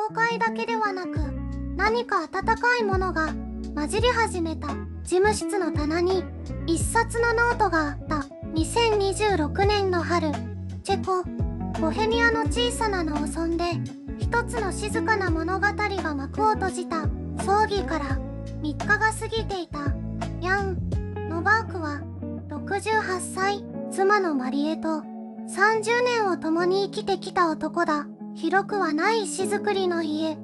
教会だけではなく、何か温かいものが混じり始めた。事務室の棚に一冊のノートがあった。2026年の春、チェコ、ボヘミアの小さな農村で、一つの静かな物語が幕を閉じた。葬儀から3日が過ぎていた。ヤン・ノバークは68歳、妻のマリエと30年を共に生きてきた男だ。広くはない石造りの家、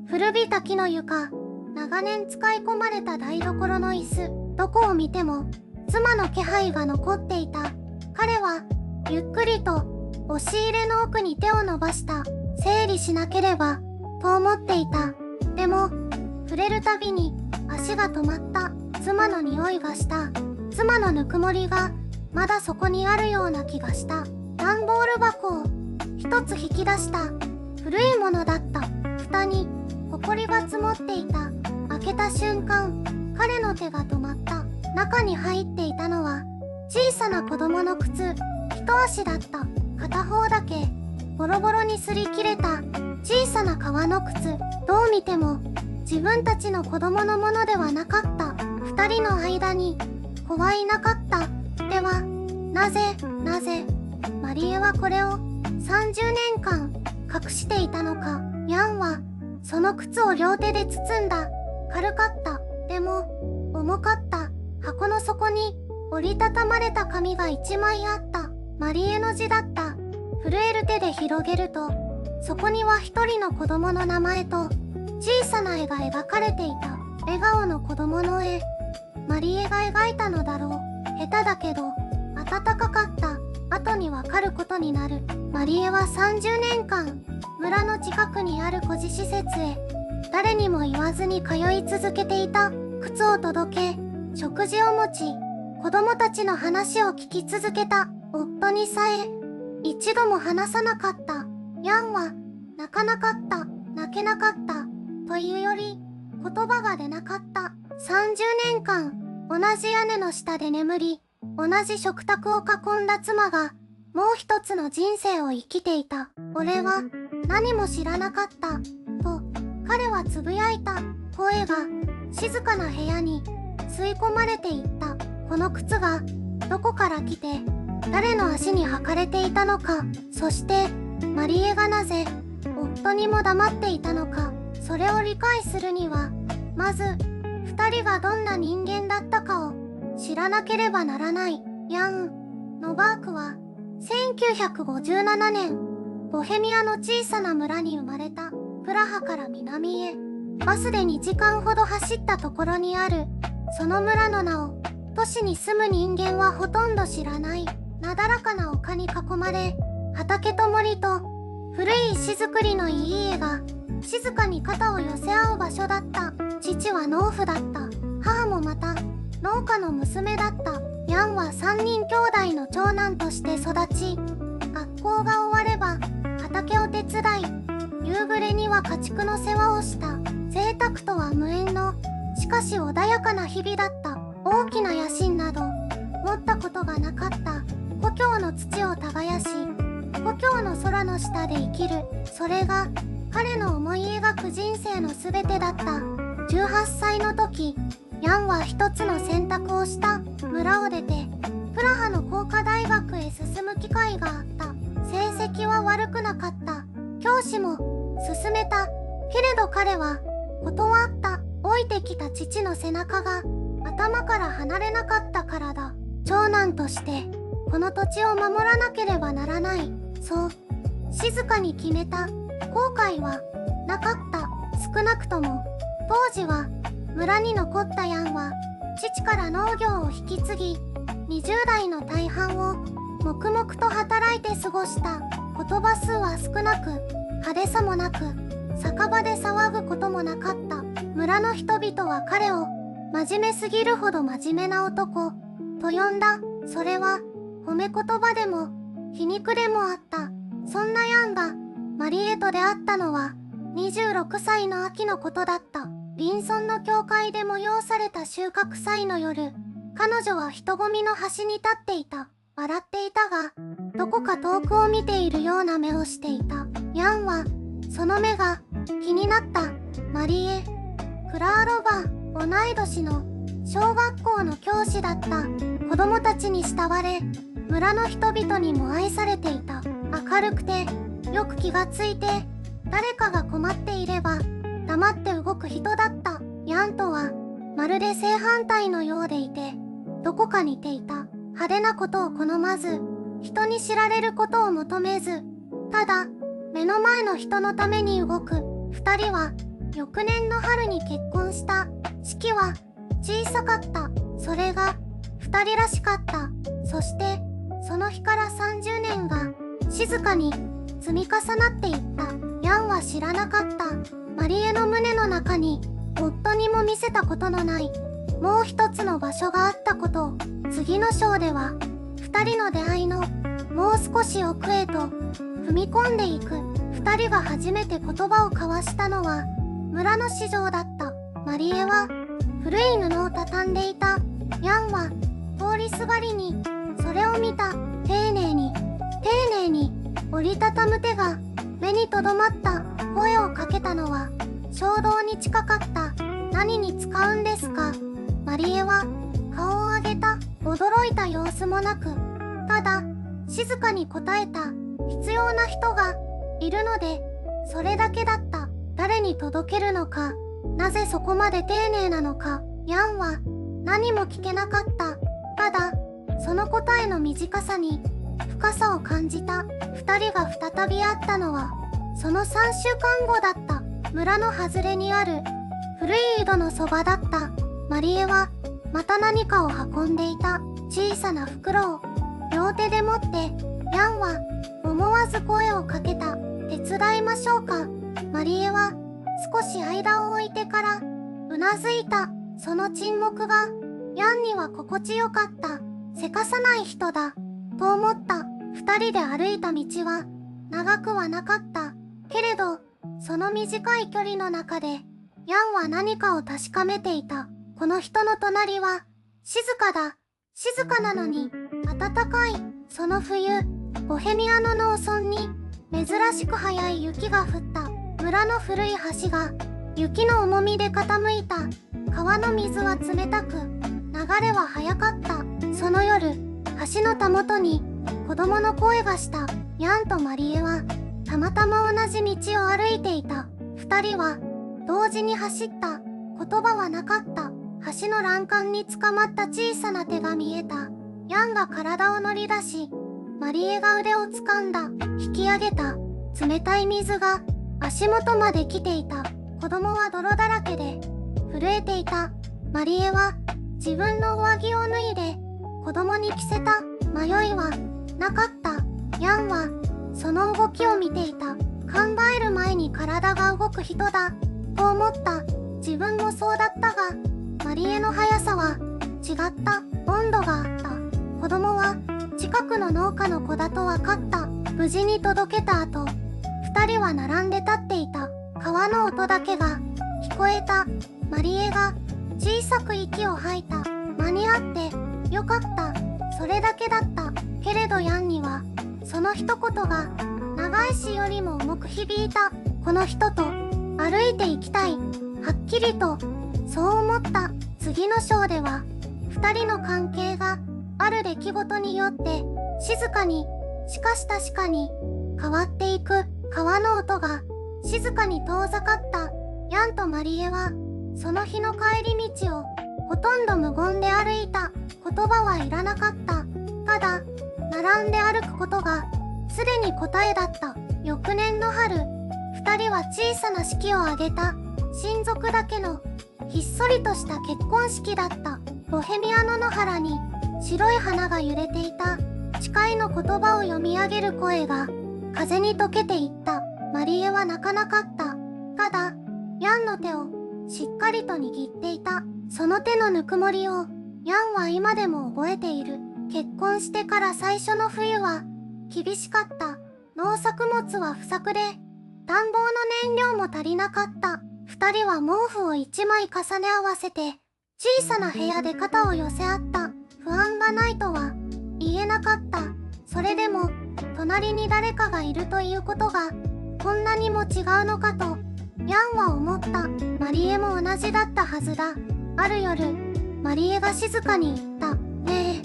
古びた木の床、長年使い込まれた台所の椅子、どこを見ても妻の気配が残っていた。彼はゆっくりと押し入れの奥に手を伸ばした。整理しなければと思っていた。でも触れるたびに足が止まった。妻の匂いがした。妻のぬくもりがまだそこにあるような気がした。段ボール箱を一つ引き出した。古いものだった。蓋にホコリが積もっていた。開けた瞬間、彼の手が止まった。中に入っていたのは小さな子供の靴。一足だった。片方だけボロボロに擦り切れた小さな革の靴。どう見ても自分たちの子供のものではなかった。二人の間に子はいなかった。ではなぜマリエはこれを30年間隠していたのか。ヤンはその靴を両手で包んだ。軽かった。でも重かった。箱の底に折りたたまれた紙が1枚あった。マリエの字だった。震える手で広げると、そこには一人の子供の名前と小さな絵が描かれていた。笑顔の子供の絵。マリエが描いたのだろう。下手だけど温かかった。後にわかることになる。マリエは30年間村の近くにある孤児施設へ誰にも言わずに通い続けていた。靴を届け、食事を持ち、子供たちの話を聞き続けた。夫にさえ一度も話さなかった。ヤンは泣かなかった、泣けなかったというより言葉が出なかった。30年間同じ屋根の下で眠り、同じ食卓を囲んだ妻がもう一つの人生を生きていた。俺は何も知らなかったと彼はつぶやいた。声が静かな部屋に吸い込まれていった。この靴がどこから来て誰の足に履かれていたのか、そしてマリエがなぜ夫にも黙っていたのか。それを理解するにはまず二人がどんな人間だったかを知らなければならない。ヤン・ノバークは1957年ボヘミアの小さな村に生まれた。プラハから南へバスで2時間ほど走ったところにある。その村の名を都市に住む人間はほとんど知らない。なだらかな丘に囲まれ、畑と森と古い石造りのいい家が静かに肩を寄せ合う場所だった。父は農夫だった。母もまた農家の娘だった。ヤンは3人兄弟の長男として育ち、学校が終われば畑を手伝い、夕暮れには家畜の世話をした。贅沢とは無縁の、しかし穏やかな日々だった。大きな野心など持ったことがなかった。故郷の土を耕し、故郷の空の下で生きる。それが彼の思い描く人生のすべてだった。18歳の時、ヤンは一つの選択をした。村を出てプラハの工科大学へ進む機会があった。成績は悪くなかった。教師も勧めた。けれど彼は断った。老いてきた父の背中が頭から離れなかったからだ。長男としてこの土地を守らなければならない。そう静かに決めた。後悔はなかった。少なくとも当時は。村に残ったヤンは父から農業を引き継ぎ、20代の大半を黙々と働いて過ごした。言葉数は少なく派手さもなく、酒場で騒ぐこともなかった。村の人々は彼を真面目すぎるほど真面目な男と呼んだ。それは褒め言葉でも皮肉でもあった。そんなヤンがマリエと出会ったのは26歳の秋のことだった。隣村の教会で催された収穫祭の夜、彼女は人混みの端に立っていた。笑っていたが、どこか遠くを見ているような目をしていた。ヤンはその目が気になったマリエ・クラーロバ同い年の小学校の教師だった。子供たちに慕われ、村の人々にも愛されていた。明るくてよく気がついて、誰かが困っていれば黙って動く人だった。ヤンとはまるで正反対のようでいて、どこか似ていた。派手なことを好まず、人に知られることを求めず、ただ目の前の人のために動く。二人は翌年の春に結婚した。式は小さかった。それが二人らしかった。そしてその日から30年が静かに積み重なっていった。ヤンは知らなかった。マリエの胸の中に夫にも見せたことのないもう一つの場所があったことを。次の章では二人の出会いのもう少し奥へと踏み込んでいく。二人が初めて言葉を交わしたのは村の市場だった。マリエは古い布を畳んでいた。ヤンは通りすがりにそれを見た。丁寧に折りたたむ手が目にとどまった。声をかけたのは衝動に近かった。何に使うんですか？マリエは顔を上げた。驚いた様子もなく、ただ静かに答えた。必要な人がいるので、それだけだった。誰に届けるのか、なぜそこまで丁寧なのか、ヤンは何も聞けなかった。ただその答えの短さに深さを感じた。二人が再び会ったのはその3週間後だった。村の外れにある古い井戸のそばだった。マリエはまた何かを運んでいた。小さな袋を両手で持って、ヤンは思わず声をかけた。手伝いましょうか？マリエは少し間を置いてからうなずいた。その沈黙がヤンには心地よかった。せかさない人だと思った。二人で歩いた道は長くはなかった。けれどその短い距離の中でヤンは何かを確かめていた。この人の隣は静かだ。静かなのに暖かい。その冬、ボヘミアの農村に珍しく早い雪が降った。村の古い橋が雪の重みで傾いた。川の水は冷たく、流れは速かった。その夜、橋のたもとに子供の声がした。ヤンとマリエはたまたま同じ道を歩いていた。二人は同時に走った。言葉はなかった。橋の欄干に捕まった小さな手が見えた。ヤンが体を乗り出し、マリエが腕を掴んだ。引き上げた。冷たい水が足元まで来ていた。子供は泥だらけで震えていた。マリエは自分の上着を脱いで子供に着せた。迷いはなかった。ヤンはその動きを見ていた。考える前に体が動く人だと思った。自分もそうだったが、マリエの速さは違った。温度があった。子供は近くの農家の子だと分かった。無事に届けた後、二人は並んで立っていた。川の音だけが聞こえた。マリエが小さく息を吐いた。間に合ってよかった。それだけだった。けれどヤンにはその一言が長い詩よりも重く響いた。この人と歩いていきたい。はっきりとそう思った。次の章では二人の関係がある出来事によって静かに、しかし確かに変わっていく。川の音が静かに遠ざかった。ヤンとマリエはその日の帰り道をほとんど無言で歩いた。言葉はいらなかった。ただ並んで歩くことがすでに答えだった。翌年の春、二人は小さな式を挙げた。親族だけのひっそりとした結婚式だった。ボヘミアの野原に白い花が揺れていた。誓いの言葉を読み上げる声が風に溶けていった。マリエは泣かなかった。ただヤンの手をしっかりと握っていた。その手のぬくもりをヤンは今でも覚えている。結婚してから最初の冬は厳しかった。農作物は不作で田んぼの燃料も足りなかった。二人は毛布を一枚重ね合わせて小さな部屋で肩を寄せ合った。不安がないとは言えなかった。それでも隣に誰かがいるということがこんなにも違うのかとエも同じだったはずだ。ある夜、マリエが静かに言った。ね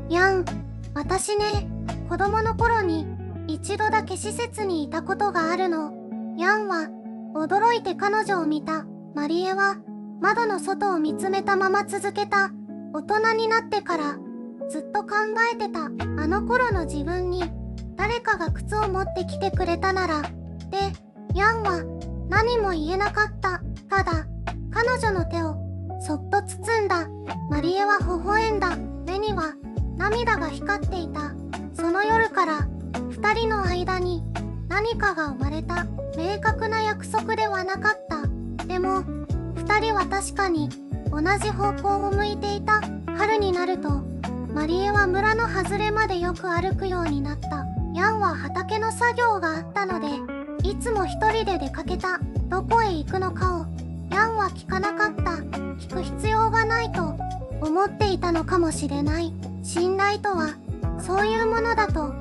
え、ヤン、私ね、子供の頃に一度だけ施設にいたことがあるの。ヤンは驚いて彼女を見た。マリエは窓の外を見つめたまま続けた。大人になってからずっと考えてた。あの頃の自分に誰かが靴を持ってきてくれたなら。で、ヤンは何も言えなかった。ただ、彼女の手をそっと包んだ。マリエは微笑んだ。目には涙が光っていた。その夜から二人の間に何かが生まれた。明確な約束ではなかった。でも、二人は確かに同じ方向を向いていた。春になると、マリエは村の外れまでよく歩くようになった。ヤンは畑の作業があったので、いつも一人で出かけた。どこへ行くのかを、ヤンは聞かなかった。聞く必要がないと思っていたのかもしれない。信頼とは、そういうものだと、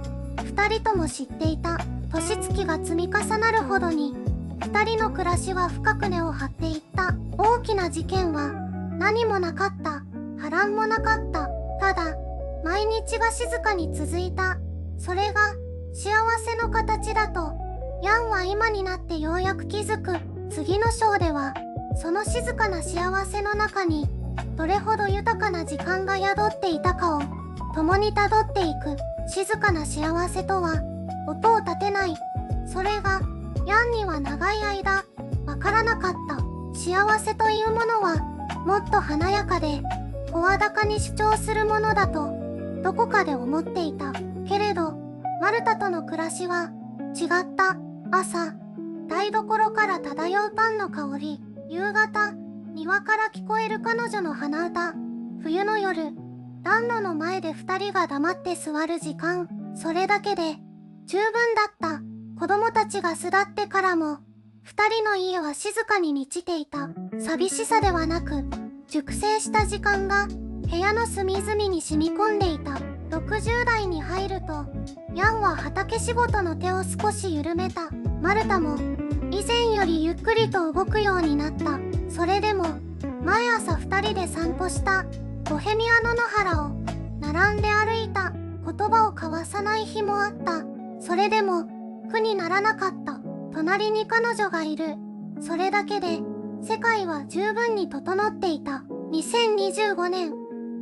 二人とも知っていた。年月が積み重なるほどに、二人の暮らしは深く根を張っていった。大きな事件は何もなかった。波乱もなかった。ただ、毎日が静かに続いた。それが幸せの形だと、ヤンは今になってようやく気づく。次の章では、その静かな幸せの中に、どれほど豊かな時間が宿っていたかを、共にたどっていく。静かな幸せとは、音を立てない。それが、ヤンには長い間、わからなかった。幸せというものは、もっと華やかで、声高に主張するものだと、どこかで思っていた。けれど、マルタとの暮らしは、違った。朝、台所から漂うパンの香り。夕方、庭から聞こえる彼女の鼻歌。冬の夜、暖炉の前で二人が黙って座る時間。それだけで、十分だった。子供たちが巣立ってからも、二人の家は静かに満ちていた。寂しさではなく、熟成した時間が部屋の隅々に染み込んでいた。60代に入ると、ヤンは畑仕事の手を少し緩めた。マルタも、以前よりゆっくりと動くようになった。それでも、毎朝二人で散歩した。ボヘミアの野原を、並んで歩いた。言葉を交わさない日もあった。それでも、苦にならなかった。隣に彼女がいる。それだけで、世界は十分に整っていた。2025年、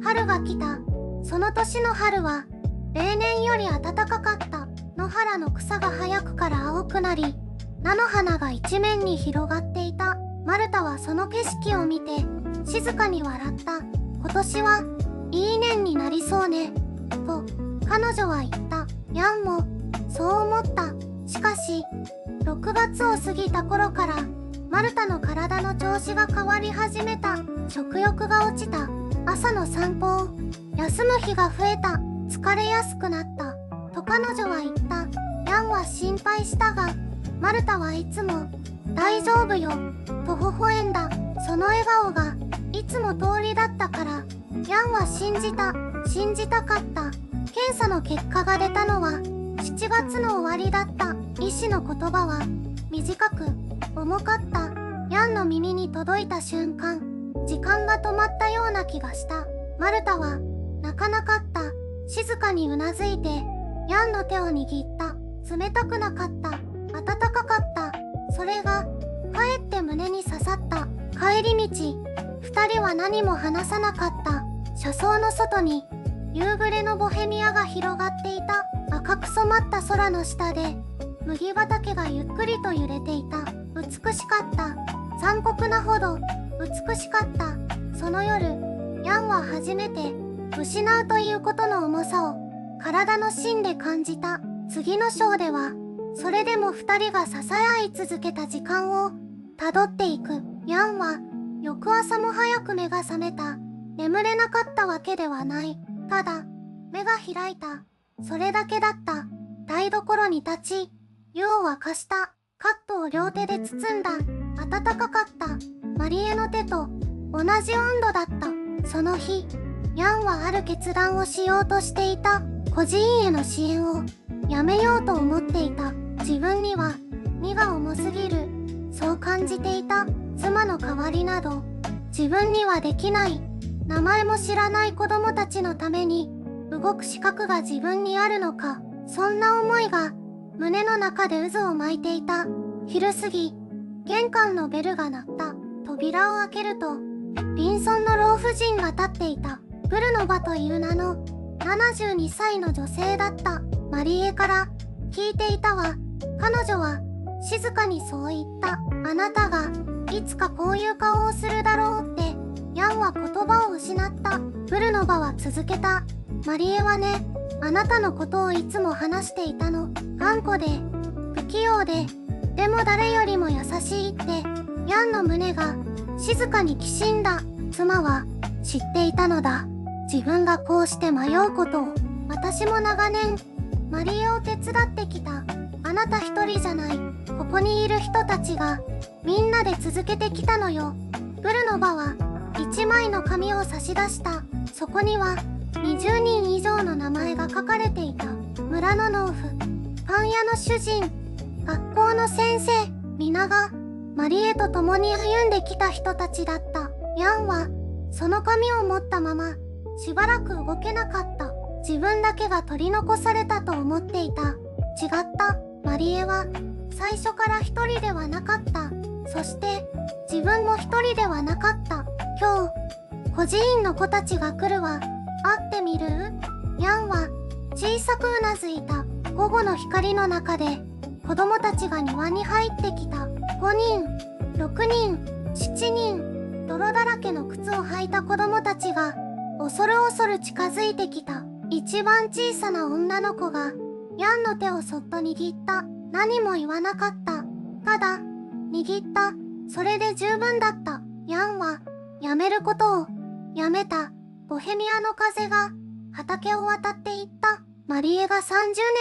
春が来た。その年の春は、例年より暖かかった。野原の草が早くから青くなり、菜の花が一面に広がっていた。マルタはその景色を見て、静かに笑った。今年は、いい年になりそうね。と、彼女は言った。ヤンも、そう思った。しかし、6月を過ぎた頃から、マルタの体の調子が変わり始めた。食欲が落ちた。朝の散歩を、休む日が増えた。疲れやすくなった。と彼女は言った。ヤンは心配したが、マルタはいつも、大丈夫よ、と微笑んだ。その笑顔が、いつも通りだったから、ヤンは信じたかった。検査の結果が出たのは、7月の終わりだった。医師の言葉は、短く、重かった。ヤンの耳に届いた瞬間、時間が止まったような気がした。マルタは、泣かなかった。静かにうなずいて、ヤンの手を握った。冷たくなかった。暖かかった。それが、かえって胸に刺さった。帰り道、二人は何も話さなかった。車窓の外に、夕暮れのボヘミアが広がっていた。赤く染まった空の下で、麦畑がゆっくりと揺れていた。美しかった。残酷なほど、美しかった。その夜、ヤンは初めて、失うということの重さを、体の芯で感じた。次の章では、それでも二人が支え合い続けた時間を、たどっていく。ヤンは、翌朝も早く目が覚めた。眠れなかったわけではない。ただ、目が開いた。それだけだった。台所に立ち、湯を沸かした。カットを両手で包んだ。暖かかった。マリエの手と同じ温度だった。その日、ヤンはある決断をしようとしていた。孤児院への支援をやめようと思っていた。自分には荷が重すぎる。そう感じていた。妻の代わりなど自分にはできない。名前も知らない子供たちのために動く資格が自分にあるのか、そんな思いが胸の中で渦を巻いていた。昼過ぎ、玄関のベルが鳴った。扉を開けると隣村の老婦人が立っていた。ブルノバという名の72歳の女性だった。マリエから聞いていたわ。彼女は静かにそう言った。あなたがいつかこういう顔をするだろうって。ヤンは言葉を失った。ブルノバは続けた。マリエはね、あなたのことをいつも話していたの。頑固で不器用で、でも誰よりも優しいって。ヤンの胸が静かにきしんだ。妻は知っていたのだ。自分がこうして迷うことを。私も長年マリエを手伝ってきた。あなた一人じゃない。ここにいる人たちがみんなで続けてきたのよ。ブルノバは一枚の紙を差し出した。そこには20人以上の名前が書かれていた。村の農夫、パン屋の主人、学校の先生、皆がマリエと共に歩んできた人たちだった。ヤンはその紙を持ったまましばらく動けなかった。自分だけが取り残されたと思っていた。違った。マリエは最初から一人ではなかった。そして自分も一人ではなかった。今日孤児院の子たちが来るわ。会ってみる？ヤンは小さくうなずいた。午後の光の中で子供たちが庭に入ってきた。5人、6人、7人、泥だらけの靴を履いた子供たちが恐る恐る近づいてきた。一番小さな女の子がヤンの手をそっと握った。何も言わなかった。ただ握った。それで十分だった。ヤンはやめることをやめた。ボヘミアの風が畑を渡っていった。マリエが30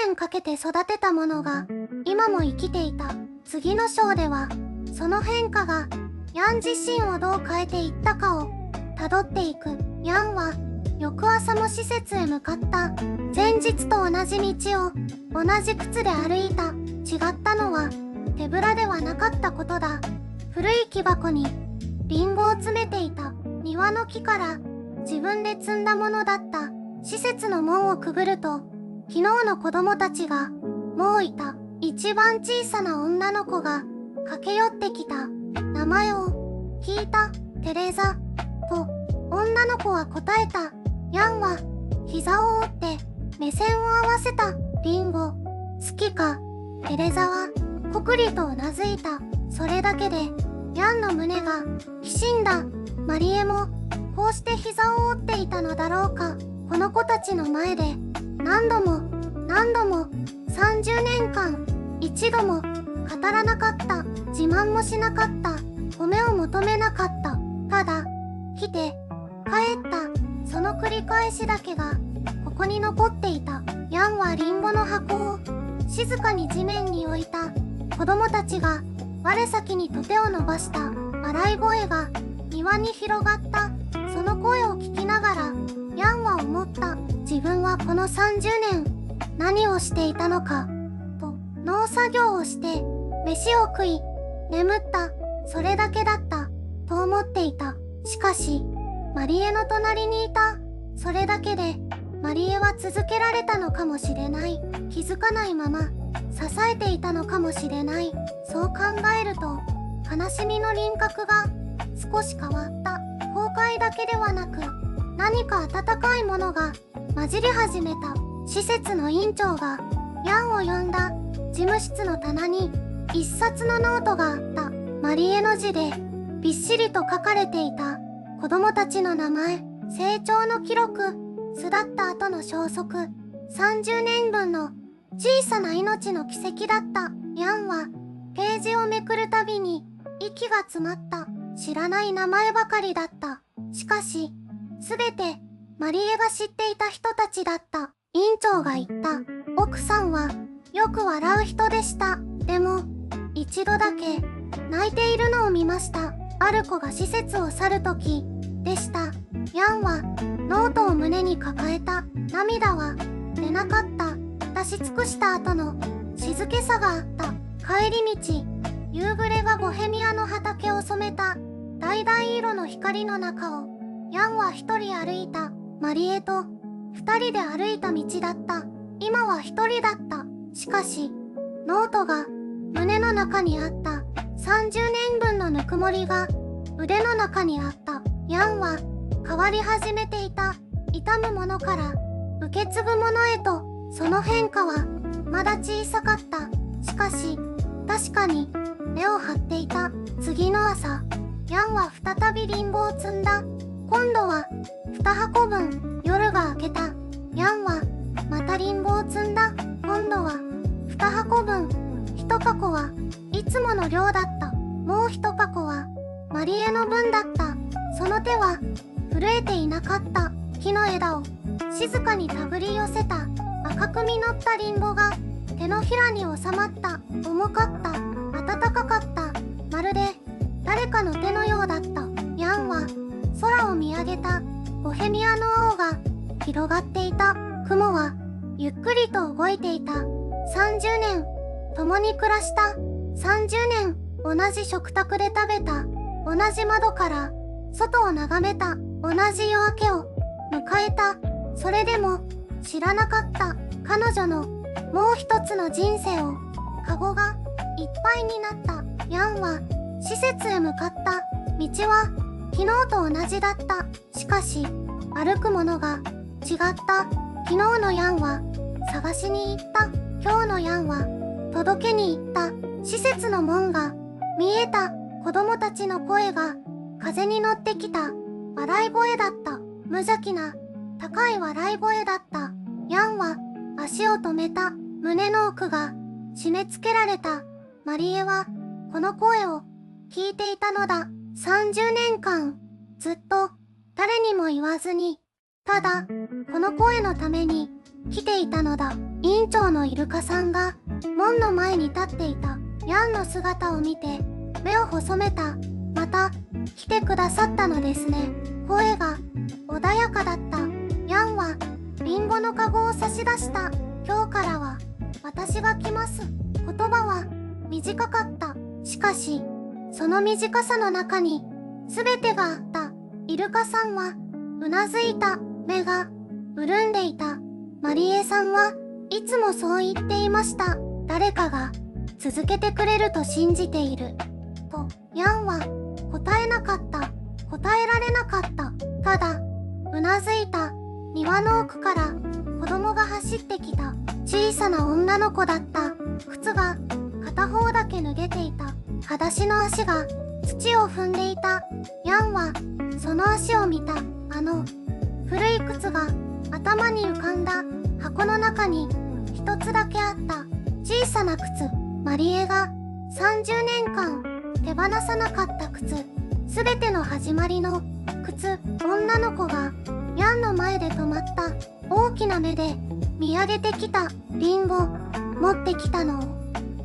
年かけて育てたものが今も生きていた。次の章ではその変化がヤン自身をどう変えていったかをたどっていく。ヤンは翌朝も施設へ向かった。前日と同じ道を同じ靴で歩いた。違ったのは手ぶらではなかったことだ。古い木箱にリンゴを詰めていた。庭の木から自分で摘んだものだった。施設の門をくぐると昨日の子供たちがもういた。一番小さな女の子が駆け寄ってきた。名前を聞いた。テレザと女の子は答えた。ヤンは膝を折って目線を合わせた。リンゴ好きか？テレザはこくりとうなずいた。それだけでヤンの胸がきしんだ。マリエもこうして膝を折っていたのだろうか。この子たちの前で何度も何度も30年間一度も語らなかった。自慢もしなかった。褒めを求めなかった。ただ来て帰った。その繰り返しだけがここに残っていた。ヤンはリンゴの箱を静かに地面に置いた。子供たちが我先にと手を伸ばした。笑い声が庭に広がった。その声を聞きながらヤンは思った。自分はこの30年何をしていたのかと。農作業をして飯を食い眠った。それだけだったと思っていた。しかしマリエの隣にいた。それだけでマリエは続けられたのかもしれない。気づかないまま支えていたのかもしれない。そう考えると悲しみの輪郭が少し変わった。崩壊だけではなく何か温かいものが混じり始めた。施設の院長がヤンを呼んだ。事務室の棚に一冊のノートがあった。マリエの字でびっしりと書かれていた。子供たちの名前、成長の記録、巣立った後の消息、30年分の小さな命の軌跡だった。ヤンはページをめくるたびに息が詰まった。知らない名前ばかりだった。しかしすべてマリエが知っていた人たちだった。院長が言った。奥さんはよく笑う人でした。でも一度だけ泣いているのを見ました。ある子が施設を去る時でした。ヤンはノートを胸に抱えた。涙は出なかった。出し尽くした後の静けさがあった。帰り道夕暮れがボヘミアの畑を染めた橙色の光の中をヤンは一人歩いた。マリエと二人で歩いた道だった。今は一人だった。しかしノートが胸の中にあった。30年分のぬくもりが腕の中にあった。ヤンは変わり始めていた。痛むものから受け継ぐものへと、その変化はまだ小さかった。しかし確かに根を張っていた。次の朝、ヤンは再びリンゴを摘んだ。今度は2箱分。夜が明けた。ヤンはまたリンゴを摘んだ。今度は2箱分。1箱はいつもの量だった。もう1箱はマリエの分だった。その手は震えていなかった。木の枝を静かに手繰り寄せた。赤く実ったリンゴが手のひらに収まった。重かった。暖かかった。まるで誰かの手のようだった。ヤンは空を見上げた。ボヘミアの青が広がっていた。雲はゆっくりと動いていた。30年共に暮らした。30年同じ食卓で食べた。同じ窓から外を眺めた。同じ夜明けを迎えた。それでも知らなかった彼女のもう一つの人生を。カゴがいっぱいになった。ヤンは施設へ向かった。道は昨日と同じだった。しかし歩くものが違った。昨日のヤンは探しに行った。今日のヤンは届けに行った。施設の門が見えた。子供たちの声が風に乗ってきた。笑い声だった。無邪気な高い笑い声だった。ヤンは足を止めた。胸の奥が締め付けられた。マリエはこの声を聞いていたのだ。30年間ずっと誰にも言わずに、ただこの声のために来ていたのだ。委員長のイルカさんが門の前に立っていた。ヤンの姿を見て目を細めた。また来てくださったのですね。声が穏やかだった。ヤンはリンゴのカゴを差し出した。今日からは私が来ます。言葉は短かった。しかしその短さの中に全てがあった。イルカさんはうなずいた。目が潤んでいた。マリエさんはいつもそう言っていました。誰かが続けてくれると信じている。と、ヤンは答えなかった。答えられなかった。ただ、うなずいた。庭の奥から子供が走ってきた。小さな女の子だった。靴が片方だけ脱げていた。裸足の足が土を踏んでいた。ヤンはその足を見た。古い靴が頭に浮かんだ。箱の中に一つだけあった。小さな靴。マリエが30年間手放さなかった靴。すべての始まりの靴。女の子がヤンの前で止まった。大きな目で見上げてきた。リンゴ持ってきたのを。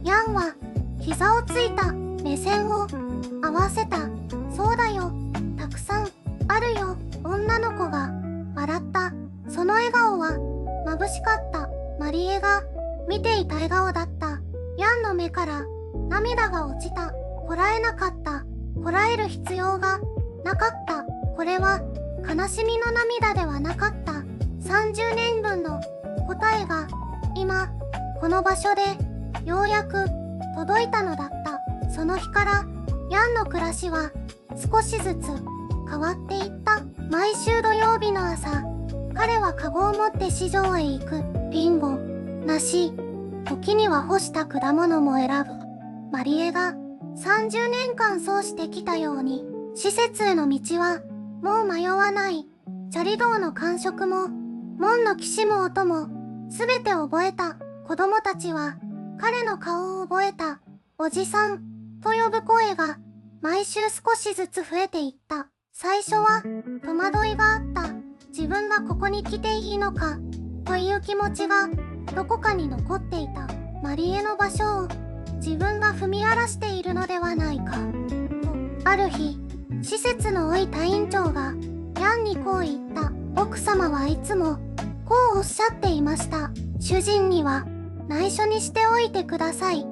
ヤンは膝をついた。目線を合わせた。そうだよ。たくさんあるよ。女の子が笑った。その笑顔は眩しかった。マリエが見ていた笑顔だった。ヤンの目から涙が落ちた。こらえなかった。こらえる必要がなかった。これは悲しみの涙ではなかった。30年分の答えが今この場所でようやく届いたのだった。その日からヤンの暮らしは少しずつ変わっていった。毎週土曜日の朝、彼はカゴを持って市場へ行く。リンゴ、梨、時には干した果物も選ぶ。マリエが30年間そうしてきたように、施設への道はもう迷わない。チャリ道の感触も門のきしむ音も全て覚えた。子供たちは彼の顔を覚えた。おじさんと呼ぶ声が毎週少しずつ増えていった。最初は戸惑いがあった。自分がここに来ていいのかという気持ちがどこかに残っていた。マリエの場所を自分が踏み荒らしているのではないかと。ある日、施設の老いた院長がヤンにこう言った。奥様はいつもこうおっしゃっていました。主人には内緒にしておいてください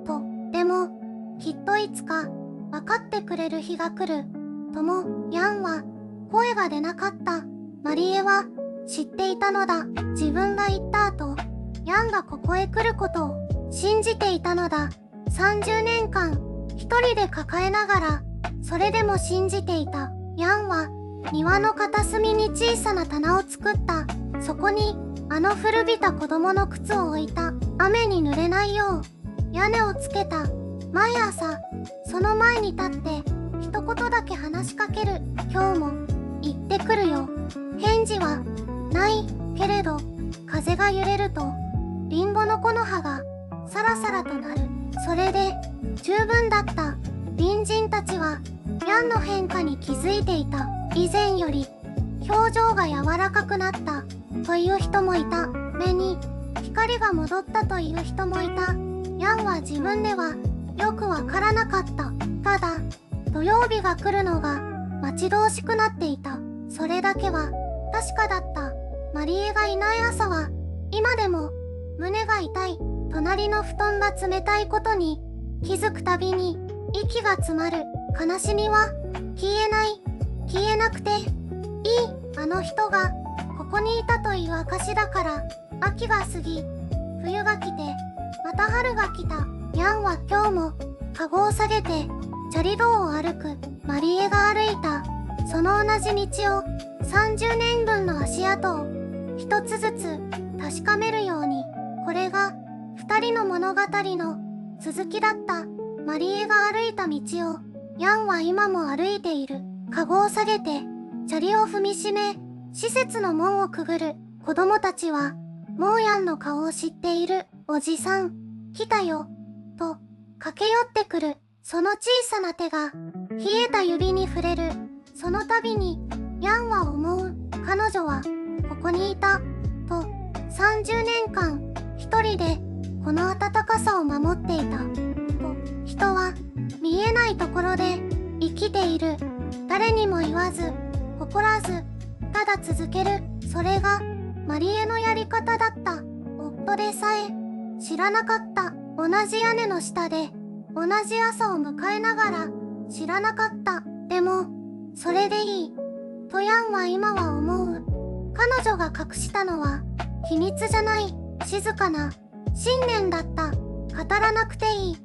と。でもきっといつか分かってくれる日が来る。とも、ヤンは声が出なかった。マリエは知っていたのだ。自分が言った後、ヤンがここへ来ることを信じていたのだ。30年間一人で抱えながら、それでも信じていた。ヤンは庭の片隅に小さな棚を作った。そこにあの古びた子供の靴を置いた。雨に濡れないよう屋根をつけた。毎朝その前に立って一言だけ話しかける。今日も行ってくるよ。返事はないけれど、風が揺れるとリンゴの木の葉がサラサラとなる。それで十分だった。隣人たちはヤンの変化に気づいていた。以前より表情が柔らかくなったという人もいた。目に光が戻ったという人もいた。ヤンは自分ではよくわからなかった。ただ土曜日が来るのが待ち遠しくなっていた。それだけは確かだった。マリエがいない朝は今でも胸が痛い。隣の布団が冷たいことに気づくたびに息が詰まる。悲しみは消えない。消えなくていい。あの人がここにいたという証だから。秋が過ぎ、冬が来て、また春が来た。ヤンは今日もカゴを下げて砂利道を歩く。マリエが歩いたその同じ道を30年分の足跡を一つずつ確かめるように。これが二人の物語の続きだった。マリエが歩いた道をヤンは今も歩いている。カゴを下げて砂利を踏みしめ、施設の門をくぐる。子供たちはもうヤンの顔を知っている。おじさん来たよと駆け寄ってくる。その小さな手が冷えた指に触れる。その度にヤンは思う。彼女はここにいたと。30年間一人でこの暖かさを守っていたと。人は見えないところで生きている。誰にも言わず誇らず、ただ続ける。それがマリエのやり方だった。夫でさえ知らなかった。同じ屋根の下で同じ朝を迎えながら知らなかった。でもそれでいいとヤンは今は思う。彼女が隠したのは秘密じゃない、静かな信念だった。語らなくていい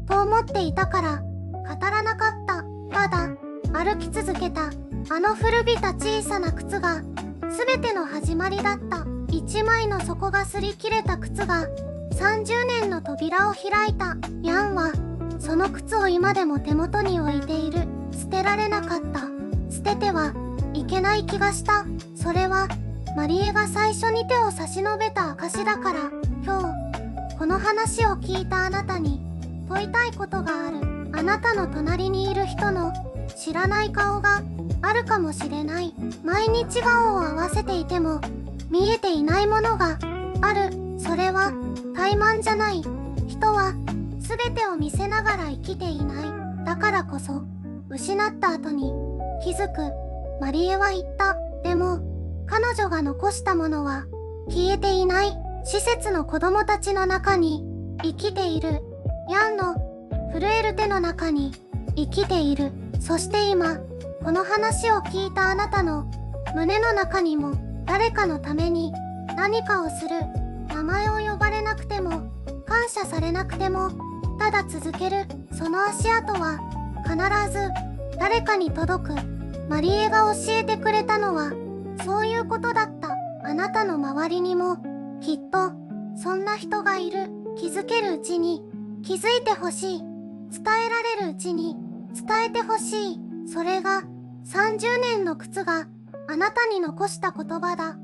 と思っていたから語らなかった。ただ歩き続けた。あの古びた小さな靴が全ての始まりだった。一枚の底が擦り切れた靴が30年の扉を開いた。ヤンはその靴を今でも手元に置いている。捨てられなかった。捨ててはいけない気がした。それはマリエが最初に手を差し伸べた証だから。今日この話を聞いたあなたに問いたいことがある。あなたの隣にいる人の知らない顔があるかもしれない。毎日顔を合わせていても見えていないものがある。それは怠慢じゃない。人は全てを見せながら生きていない。だからこそ失った後に気づく。マリエは言った。でも彼女が残したものは消えていない。施設の子供たちの中に生きている。ヤンの震える手の中に生きている。そして今この話を聞いたあなたの胸の中にも誰かのために何かをする。名前を呼ばれなくても感謝されなくてもただ続ける。その足跡は必ず誰かに届く。マリエが教えてくれたのはそういうことだった。あなたの周りにもきっとそんな人がいる。気づけるうちに気づいてほしい。伝えられるうちに伝えてほしい。それが30年の靴があなたに残した言葉だ。